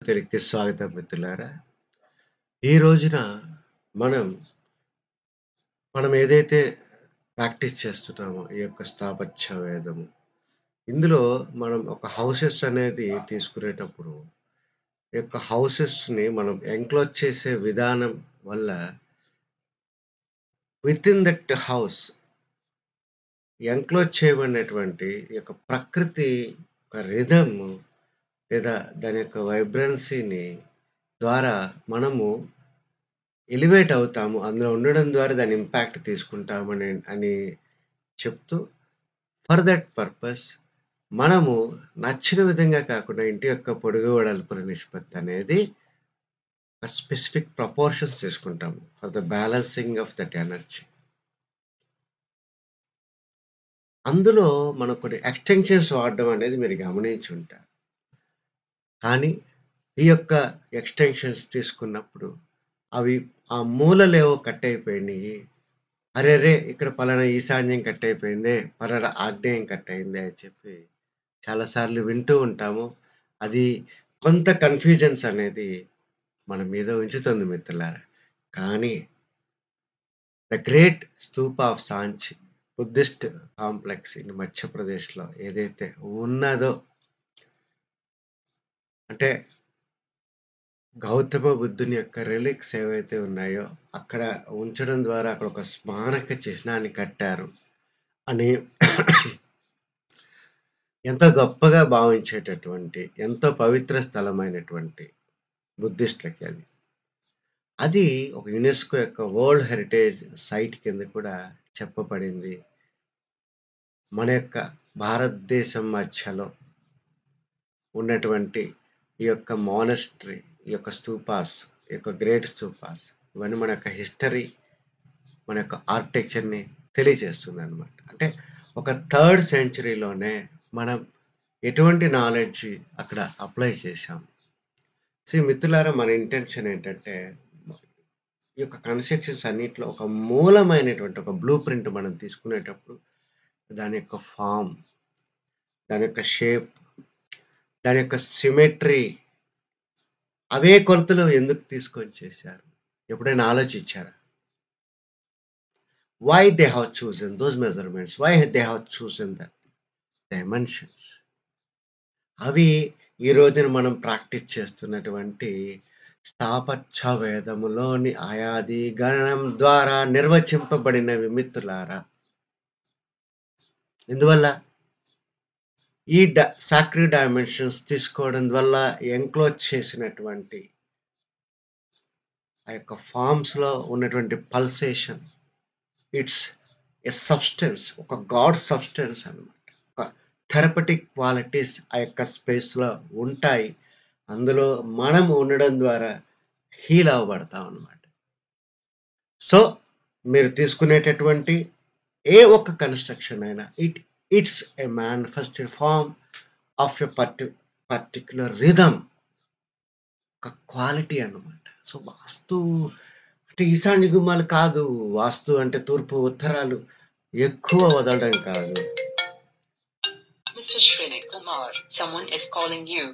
తిరిగి స్వాగతం మిత్రులారా. ఈ రోజున మనం, మనం ఏదైతే ప్రాక్టీస్ చేస్తున్నామో ఈ యొక్క స్థాపత్య వేదము, ఇందులో మనం ఒక హౌసెస్ అనేది తీసుకునేటప్పుడు, ఈ యొక్క హౌసెస్‌ని మనం ఎంక్లోజ్ చేసే విధానం వల్ల వితిన్ దట్ హౌస్ ఎంక్లోజ్ చేయబడినటువంటి ఈ యొక్క ప్రకృతి ఒక రిథమ్ లేదా దాని యొక్క వైబ్రెన్సీని ద్వారా మనము ఎలివేట్ అవుతాము. అందులో ఉండడం ద్వారా దాని ఇంపాక్ట్ తీసుకుంటామని చెప్తూ, ఫర్ దట్ పర్పస్ మనము నచ్చిన విధంగా కాకుండా ఇంటి యొక్క పొడుగు వెడల్పుల నిష్పత్తి అనేది ఒక స్పెసిఫిక్ ప్రపోర్షన్స్ తీసుకుంటాము for the balancing of that energy. అందులో మనం కొన్ని ఎక్స్టెన్షన్స్ వాడడం అనేది మీరు గమనించి ఉంటారు. కానీ ఈ యొక్క ఎక్స్టెన్షన్స్ తీసుకున్నప్పుడు అవి ఆ మూలలేవో కట్ అయిపోయినాయి. అరెరే! ఇక్కడ పలానా ఈశాన్యం కట్ అయిపోయిందే, పలానా ఆగ్నేయం కట్ అయిందే అని చెప్పి చాలా సార్లు వింటూ ఉంటాము. అది కొంత కన్‌ఫ్యూజన్స్ అనేది మన మీద ఉంచుతుంది మిత్రులారా. కానీ the great stupa of Sanchi Buddhist complex in మధ్యప్రదేశ్‌లో ఏదైతే ఉన్నదో, అంటే గౌతమ బుద్ధుని యొక్క రిలిక్స్ ఏవైతే ఉన్నాయో అక్కడ ఉంచడం ద్వారా అక్కడ ఒక స్మారక చిహ్నాన్ని కట్టారు అని ఎంతో గొప్పగా భావించేటటువంటి, ఎంతో పవిత్ర స్థలమైనటువంటి బుద్ధిస్టులకి అది. అది ఒక యునెస్కో యొక్క వరల్డ్ హెరిటేజ్ సైట్ కింద కూడా చెప్పబడింది. మన యొక్క భారతదేశం మధ్యలో ఉన్నటువంటి ఈ యొక్క మానస్ట్రీ, ఈ యొక్క స్తూపాస్, ఈ యొక్క గ్రేట్ స్తూపాస్, ఇవన్నీ మన యొక్క హిస్టరీ, మన యొక్క ఆర్కిటెక్చర్‌ని తెలియజేస్తుందనమాట. అంటే ఒక 3rd సెంచరీలోనే మనం ఎటువంటి నాలెడ్జ్ అక్కడ అప్లై చేశాం. మిత్రులారా, మన ఇంటెన్షన్ ఏంటంటే ఈ యొక్క కన్‌స్ట్రక్షన్స్ అన్నిట్లో ఒక మూలమైనటువంటి ఒక బ్లూ ప్రింట్ మనం తీసుకునేటప్పుడు దాని యొక్క ఫార్మ్, దాని యొక్క షేప్, దాని యొక్క సిమెట్రీ, అవే కొలతలు ఎందుకు తీసుకొని చేశారు? ఎప్పుడైనా ఆలోచించారా? Why they have chosen those measurements? Why they have chosen that dimensions? అవి ఈ రోజున మనం ప్రాక్టీస్ చేస్తున్నటువంటి స్థాపత్య వేదములోని ఆయాది గణనం ద్వారా నిర్వచింపబడినవి మిత్రులారా. ఇందువల్ల ఈ సాక్రెడ్ డైమెన్షన్స్ తీసుకోవడం వల్ల ఎంక్లోజ్ చేసినటువంటి ఆ యొక్క ఫార్మ్స్ లో ఉన్నటువంటి పల్సేషన్, ఇట్స్ ఎ సబ్స్టెన్స్, ఒక గాడ్ సబ్స్టెన్స్ అన్నమాట. ఒక థెరపటిక్ క్వాలిటీస్ ఆ యొక్క స్పేస్ లో ఉంటాయి. అందులో మనం ఉండడం ద్వారా హీల్ అవ్వబడతాం అన్నమాట. సో మీరు తీసుకునేటటువంటి ఏ ఒక్క కన్స్ట్రక్షన్ అయినా it's a manifested form of a particular rhythm, ఒక క్వాలిటీ అన్నమాట. సో వాస్తు అంటే ఈశాన్య గుమ్మాలు కాదు. వాస్తు అంటే తూర్పు ఉత్తరాలు ఎక్కువ వదలడం కాదు. Mr. Shrenik Kumar, someone is calling you.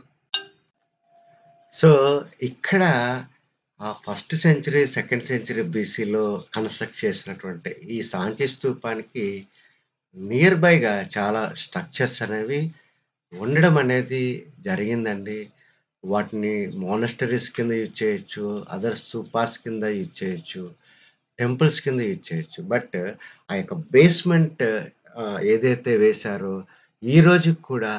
So ఇక్కడ ఆ 1st సెంచరీ, 2nd సెంచరీ బీసీలో కన్స్ట్రక్ట్ చేసినటువంటి ఈ సాంచి స్తూపానికి నియర్ బైగా చాలా స్ట్రక్చర్స్ అనేవి ఉండడం అనేది జరిగిందండి. వాటిని మోనస్టరీస్ కింద యూజ్ చేయొచ్చు, అదర్ స్తూపాస్ కింద యూజ్ చేయొచ్చు, టెంపుల్స్ కింద యూజ్ చేయొచ్చు. బట్ ఆ యొక్క బేస్మెంట్ ఏదైతే వేశారో ఈ రోజుకి కూడా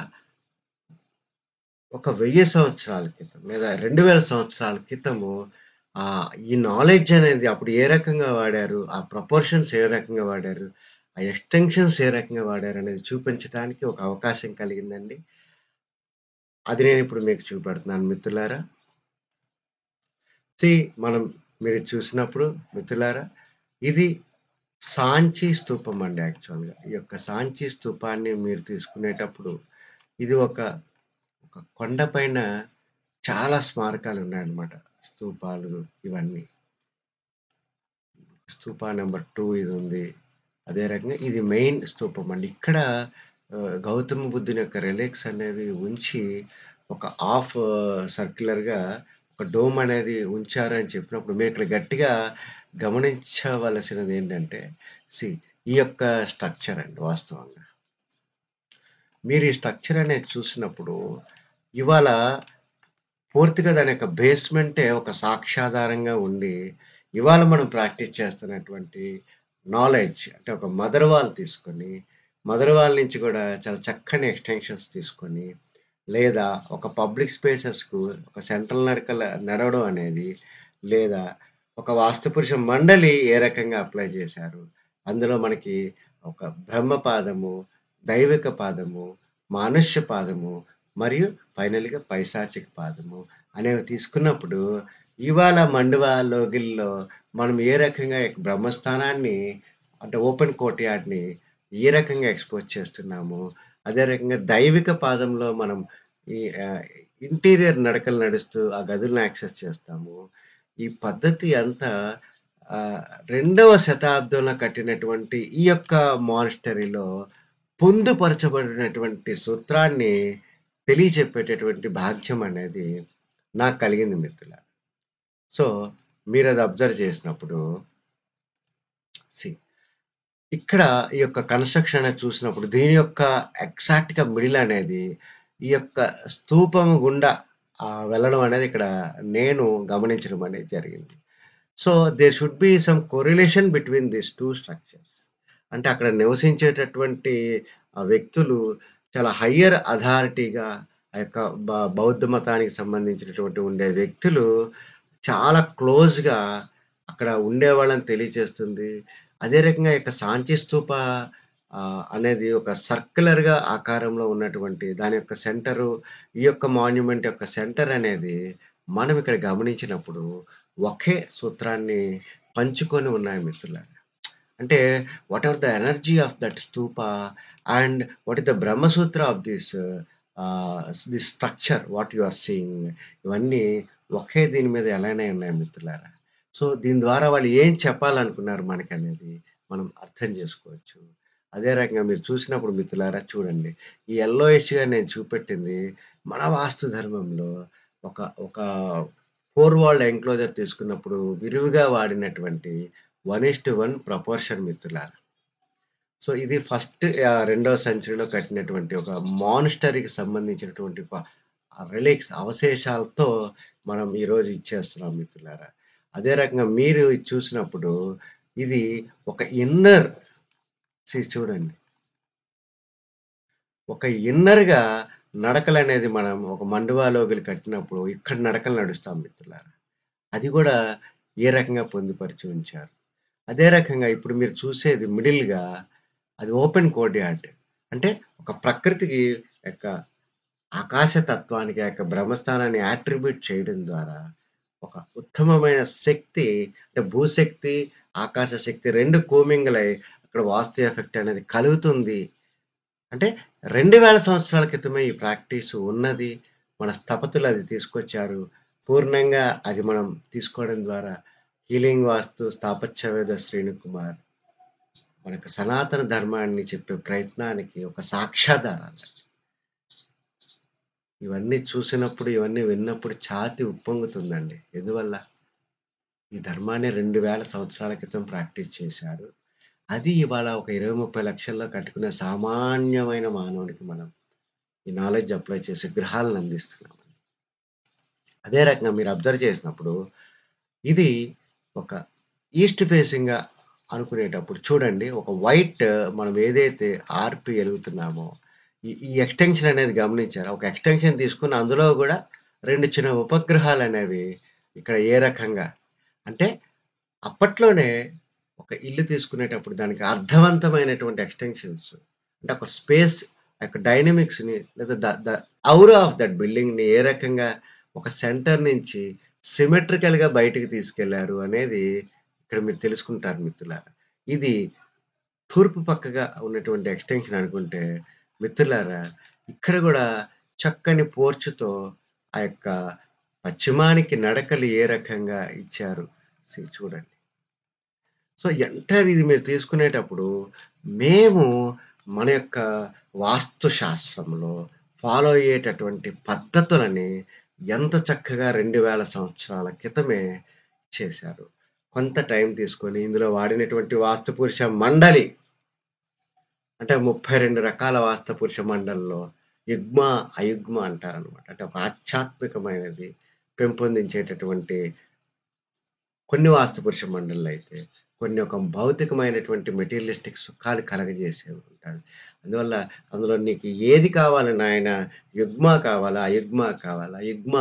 ఒక 1000 సంవత్సరాల క్రితం లేదా 2000 సంవత్సరాల క్రితము ఈ నాలెడ్జ్ అనేది అప్పుడు ఏ రకంగా వాడారు, ఆ ప్రపోర్షన్స్ ఏ రకంగా వాడారు, ఆ ఎక్స్టెన్షన్స్ ఏ రకంగా వాడారు అనేది చూపించడానికి ఒక అవకాశం కలిగిందండి. అది నేను ఇప్పుడు మీకు చూపెడుతున్నాను మిత్రులారా. మనం మీరు చూసినప్పుడు మిత్రులారా, ఇది సాంచి స్తూపం అండి. యాక్చువల్గా ఈ యొక్క సాంచి స్తూపాన్ని మీరు తీసుకునేటప్పుడు ఇది ఒక కొండ పైన చాలా స్మారకాలు ఉన్నాయన్నమాట. స్తూపాలు ఇవన్నీ. స్తూప నెంబర్ 2 ఇది ఉంది. అదే రకంగా ఇది మెయిన్ స్తూపం అండి. ఇక్కడ గౌతమ బుద్ధుని యొక్క రిలిక్స్ అనేవి ఉంచి ఒక హాఫ్ సర్క్యులర్‌గా ఒక డోమ్ అనేది ఉంచారని చెప్పినప్పుడు మీరు ఇక్కడ గట్టిగా గమనించవలసినది ఏంటంటే, ఈ యొక్క స్ట్రక్చర్ అండి వాస్తవంగా. మీరు ఈ స్ట్రక్చర్ అనేది చూసినప్పుడు ఇవాళ పూర్తిగా దాని యొక్క బేస్‌మెంటే ఒక సాక్ష్యాధారంగా ఉండి, ఇవాళ మనం ప్రాక్టీస్ చేస్తున్నటువంటి నాలెడ్జ్ అంటే ఒక మదర్ వాల్ తీసుకొని, మదర్ వాల్ నుంచి కూడా చాలా చక్కని ఎక్స్‌టెన్షన్స్ తీసుకొని, లేదా ఒక పబ్లిక్ స్పేసెస్‌కు ఒక సెంట్రల్ నడవడం అనేది, లేదా ఒక వాస్తుపురుష మండలి ఏ రకంగా అప్లై చేశారు. అందులో మనకి ఒక బ్రహ్మ పాదము, దైవిక పాదము, మానుష్య పాదము మరియు ఫైనల్‌గా పైశాచిక పాదము అనేవి తీసుకున్నప్పుడు, ఇవాళ మండువా లోగిల్లో మనం ఏ రకంగా బ్రహ్మస్థానాన్ని అంటే ఓపెన్ కోర్ట్‌యార్డ్‌ని ఏ రకంగా ఎక్స్‌పోజ్ చేస్తున్నామో, అదే రకంగా దైవిక పాదంలో మనం ఈ ఇంటీరియర్ నడకలు నడుస్తూ ఆ గదులను యాక్సెస్ చేస్తాము. ఈ పద్ధతి అంతా 2వ శతాబ్దంలో కట్టినటువంటి ఈ యొక్క మానిస్టరీలో పొందుపరచబడినటువంటి సూత్రాన్ని తెలియచెప్పేటటువంటి భాగ్యం అనేది నాకు కలిగింది మిత్రులారా. సో, మీరది అబ్జర్వ్ చేసినప్పుడు ఇక్కడ ఈ యొక్క కన్‌స్ట్రక్షన్ అనేది చూసినప్పుడు దీని యొక్క ఎగ్జాక్ట్‌గా మిడిల్ అనేది ఈ యొక్క స్తూపం గుండా వెళ్ళడం అనేది ఇక్కడ నేను గమనించడం అనేది జరిగింది. So, there should be some correlation between these 2 structures. అంటే అక్కడ నివసించేటటువంటి వ్యక్తులు చాలా హయ్యర్ అథారిటీగా ఆ యొక్క బౌద్ధ మతానికి సంబంధించినటువంటి ఉండే వ్యక్తులు చాలా క్లోజ్‌గా అక్కడ ఉండేవాళ్ళని తెలియజేస్తుంది. అదే రకంగా ఈ యొక్క సాంచి స్తూప అనేది ఒక సర్క్యులర్‌గా ఆకారంలో ఉన్నటువంటి దాని యొక్క సెంటరు, ఈ యొక్క మాన్యుమెంట్ యొక్క సెంటర్ అనేది మనం ఇక్కడ గమనించినప్పుడు ఒకే సూత్రాన్ని పంచుకొని ఉన్నాయి మిత్రులారా. అంటే what are the energy of that stupa and what is the Brahmasutra of this structure what you are seeing, ఇవన్నీ ఒకే దీని మీద ఎలానే ఉన్నాయి మిత్రులారా. సో, దీని ద్వారా వాళ్ళు ఏం చెప్పాలనుకున్నారు మనకనేది మనం అర్థం చేసుకోవచ్చు. అదే రకంగా మీరు చూసినప్పుడు మిత్రులారా చూడండి, ఈ యెల్లోయిష్‌గా నేను చూపెట్టింది మన వాస్తు ధర్మంలో ఒక ఒక 4 వాల్డ్ ఎంక్లోజర్ తీసుకున్నప్పుడు విరివిగా వాడినటువంటి 1:1 ప్రపోర్షన్ మిత్రులారా. సో, ఇది ఫస్ట్ 2వ సెంచరీలో కట్టినటువంటి ఒక మానిస్టరీకి సంబంధించినటువంటి ఒక రిలిక్స్ అవశేషాలతో మనం ఈరోజు ఇచ్చేస్తున్నాం మిత్రులారా. అదే రకంగా మీరు ఇది చూసినప్పుడు ఇది ఒక ఇన్నర్ చూడండి. ఒక ఇన్నర్‌గా నడకలనేది మనం ఒక మండువా లోగిలి కట్టినప్పుడు ఇక్కడ నడకలు నడుస్తాం మిత్రులారా. అది కూడా ఏ రకంగా పొందుపరిచి ఉంచారు. అదే రకంగా ఇప్పుడు మీరు చూసేది మిడిల్‌గా అది ఓపెన్ కోర్ట్‌యార్డ్. అంటే ఒక ప్రకృతికి యొక్క ఆకాశ తత్వానికి, ఆ యొక్క బ్రహ్మస్థానాన్ని అట్రిబ్యూట్ చేయడం ద్వారా ఒక ఉత్తమమైన శక్తి అంటే భూశక్తి, ఆకాశ శక్తి 2 కోమింగలై అక్కడ వాస్తు ఎఫెక్ట్ అనేది కలుగుతుంది. అంటే 2000 సంవత్సరాల క్రితమే ఈ ప్రాక్టీస్ ఉన్నది. మన స్థపతులు అది తీసుకొచ్చారు. పూర్ణంగా అది మనం తీసుకోవడం ద్వారా హీలింగ్ వాస్తు స్థాపత్యవేత్త శ్రేణుకుమార్ మనకు సనాతన ధర్మాన్ని చెప్పే ప్రయత్నానికి ఒక సాక్ష్యాధారాలు. ఇవన్నీ చూసినప్పుడు, ఇవన్నీ విన్నప్పుడు ఛాతి ఉప్పొంగుతుందండి. ఎందువల్ల? ఈ ధర్మాన్ని 2000 సంవత్సరాల క్రితం ప్రాక్టీస్ చేశారు. అది ఇవాళ ఒక 20, 30 లక్షల్లో కట్టుకునే సామాన్యమైన మానవునికి మనం ఈ నాలెడ్జ్ అప్లై చేసి గృహాలను అందిస్తున్నాం. అదే రకంగా మీరు అబ్జర్వ్ చేసినప్పుడు ఇది ఒక ఈస్ట్ ఫేసింగ్‌గా అనుకునేటప్పుడు చూడండి, ఒక వైట్ మనం ఏదైతే ఆర్పి ఎలుగుతున్నామో ఈ ఎక్స్టెన్షన్ అనేది గమనించారా? ఒక ఎక్స్టెన్షన్ తీసుకుని అందులో కూడా 2 చిన్న ఉపగ్రహాలు అనేవి ఇక్కడ ఏ రకంగా అంటే అప్పట్లోనే ఒక ఇల్లు తీసుకునేటప్పుడు దానికి అర్థవంతమైనటువంటి ఎక్స్టెన్షన్స్ అంటే ఒక స్పేస్ యొక్క డైనమిక్స్‌ని లేదా ద ఔరా ఆఫ్ దట్ బిల్డింగ్‌ని ఏ రకంగా ఒక సెంటర్ నుంచి సిమెట్రికల్‌గా బయటికి తీసుకెళ్లారు అనేది ఇక్కడ మీరు తెలుసుకుంటారు మిత్రులారా. ఇది తూర్పు పక్కగా ఉన్నటువంటి ఎక్స్టెన్షన్ అనుకుంటే మిత్రులారా, ఇక్కడ కూడా చక్కని పోర్చుతో ఆ యొక్క పశ్చిమానికి నడకలు ఏ రకంగా ఇచ్చారు చూడండి. సో, ఎంటైర్ ఇది మీరు తీసుకునేటప్పుడు మేము మన యొక్క వాస్తు శాస్త్రంలో ఫాలో అయ్యేటటువంటి పద్ధతులని ఎంత చక్కగా 2000 సంవత్సరాల క్రితమే చేశారు. కొంత టైం తీసుకొని ఇందులో వాడినటువంటి వాస్తు పురుష మండలి అంటే 32 రకాల వాస్తు పురుష మండలిలో యుగ్మ, అయుగ్మ అంటారనమాట. అంటే ఒక ఆధ్యాత్మికమైనది పెంపొందించేటటువంటి కొన్ని వాస్తు పురుష మండళ్ళైతే, కొన్ని ఒక భౌతికమైనటువంటి మెటీరియలిస్టిక్ సుఖాలు కలగజేసేవి ఉంటాయి. అందువల్ల అందులో నీకు ఏది కావాలి నాయన, యుగ్మ కావాలా, అయుగ్మ కావాలా? యుగ్మ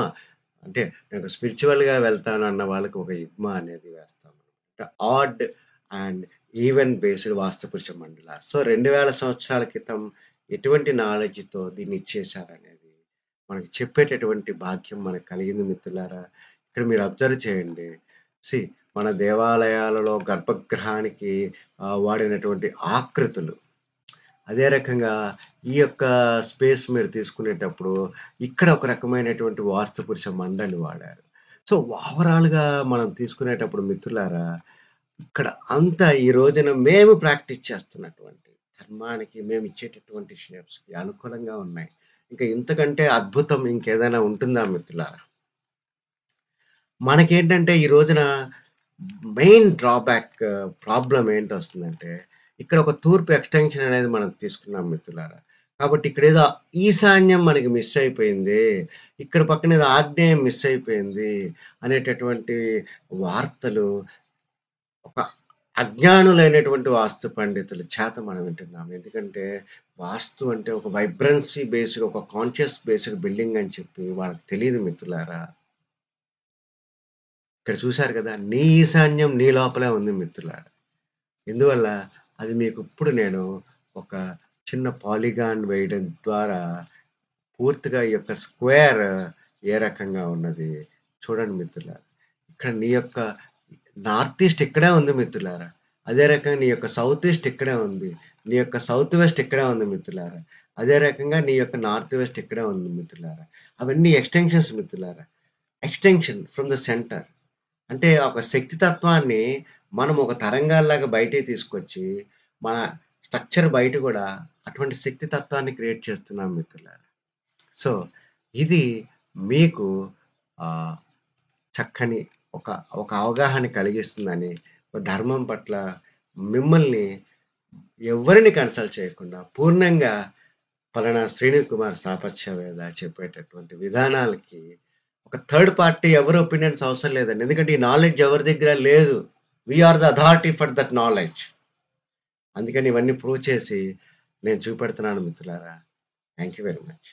అంటే నేను స్పిరిచువల్‌గా వెళ్తాను అన్న వాళ్ళకి ఒక యుగ్మ అనేది వేస్తాం. అంటే ఆడ్ అండ్ ఈవెన్ బేస్డ్ వాస్తు పురుష మండల. సో 2000 సంవత్సరాల క్రితం ఎటువంటి నాలెడ్జ్‌తో దీన్ని ఇచ్చేశారనేది మనకి చెప్పేటటువంటి భాగ్యం మనకు కలిగింది మిత్రులారా. ఇక్కడ మీరు అబ్జర్వ్ చేయండి. సీ మన దేవాలయాలలో గర్భగృహానికి వాడినటువంటి ఆకృతులు, అదే రకంగా ఈ యొక్క స్పేస్ మీరు తీసుకునేటప్పుడు ఇక్కడ ఒక రకమైనటువంటి వాస్తు పురుష మండలి వాడారు. సో ఓవరాల్‌గా మనం తీసుకునేటప్పుడు మిత్రులారా, ఇక్కడ అంతా ఈ రోజున మేము ప్రాక్టీస్ చేస్తున్నటువంటి ధర్మానికి మేము ఇచ్చేటటువంటి షేప్స్‌కి అనుకూలంగా ఉన్నాయి. ఇంకా ఇంతకంటే అద్భుతం ఇంకేదైనా ఉంటుందా మిత్రులారా? మనకేంటంటే ఈ రోజున మెయిన్ డ్రాబ్యాక్ ప్రాబ్లం ఏంటొస్తుందంటే, ఇక్కడ ఒక తూర్పు ఎక్స్‌టెన్షన్ అనేది మనం తీసుకున్నాం మిత్రులారా. కాబట్టి ఇక్కడేదో ఈశాన్యం మనకి మిస్ అయిపోయింది. ఇక్కడ పక్కన ఏదో ఆగ్నేయం మిస్ అయిపోయింది అనేటటువంటి వార్తలు ఒక అజ్ఞానులైనటువంటి వాస్తు పండితుల చేత మనం వింటున్నాం. ఎందుకంటే వాస్తు అంటే ఒక వైబ్రెన్సీ బేస్డ్, ఒక కాన్షియస్ బేస్డ్ బిల్డింగ్ అని చెప్పి వాళ్ళకి తెలీదు మిత్రులారా. ఇక్కడ చూశారు కదా! నీ ఈశాన్యం నీ లోపలే ఉంది మిత్రులారా. ఎందువల్ల అది మీకు ఇప్పుడు నేను ఒక చిన్న పాలిగాన్ వేయడం ద్వారా పూర్తిగా ఈ యొక్క స్క్వేర్ ఏ రకంగా ఉన్నది చూడండి మిత్రులారా. ఇక్కడ నీ యొక్క నార్త్ ఈస్ట్ ఇక్కడే ఉంది మిత్రులారా. అదే రకంగా నీ యొక్క సౌత్ ఈస్ట్ ఇక్కడే ఉంది. నీ యొక్క సౌత్ వెస్ట్ ఇక్కడే ఉంది మిత్రులారా. అదే రకంగా నీ యొక్క నార్త్ వెస్ట్ ఇక్కడే ఉంది మిత్రులారా. అవన్నీ ఎక్స్‌టెన్షన్స్ మిత్రులారా. Extension from the centre. అంటే ఒక శక్తి తత్వాన్ని మనం ఒక తరంగాల్లాగా బయటికి తీసుకొచ్చి, మన స్ట్రక్చర్ బయట కూడా అటువంటి శక్తి తత్వాన్ని క్రియేట్ చేస్తున్నాం మిత్రులారా. సో ఇది మీకు చక్కని ఒక అవగాహన కలిగిస్తుందని, ధర్మం పట్ల మిమ్మల్ని ఎవరిని కన్సల్ట్ చేయకుండా పూర్ణంగా పలానా శ్రీని కుమార్ సాపత్య వేద చెప్పేటటువంటి విధానాలకి ఒక థర్డ్ పార్టీ ఎవరి ఒపీనియన్స్ అవసరం లేదండి. ఎందుకంటే ఈ నాలెడ్జ్ ఎవరి దగ్గర లేదు. We are the authority for that knowledge. అందుకని ఇవన్నీ ప్రూవ్ చేసి నేను చూపెడుతున్నాను మిత్రులారా. Thank you very much.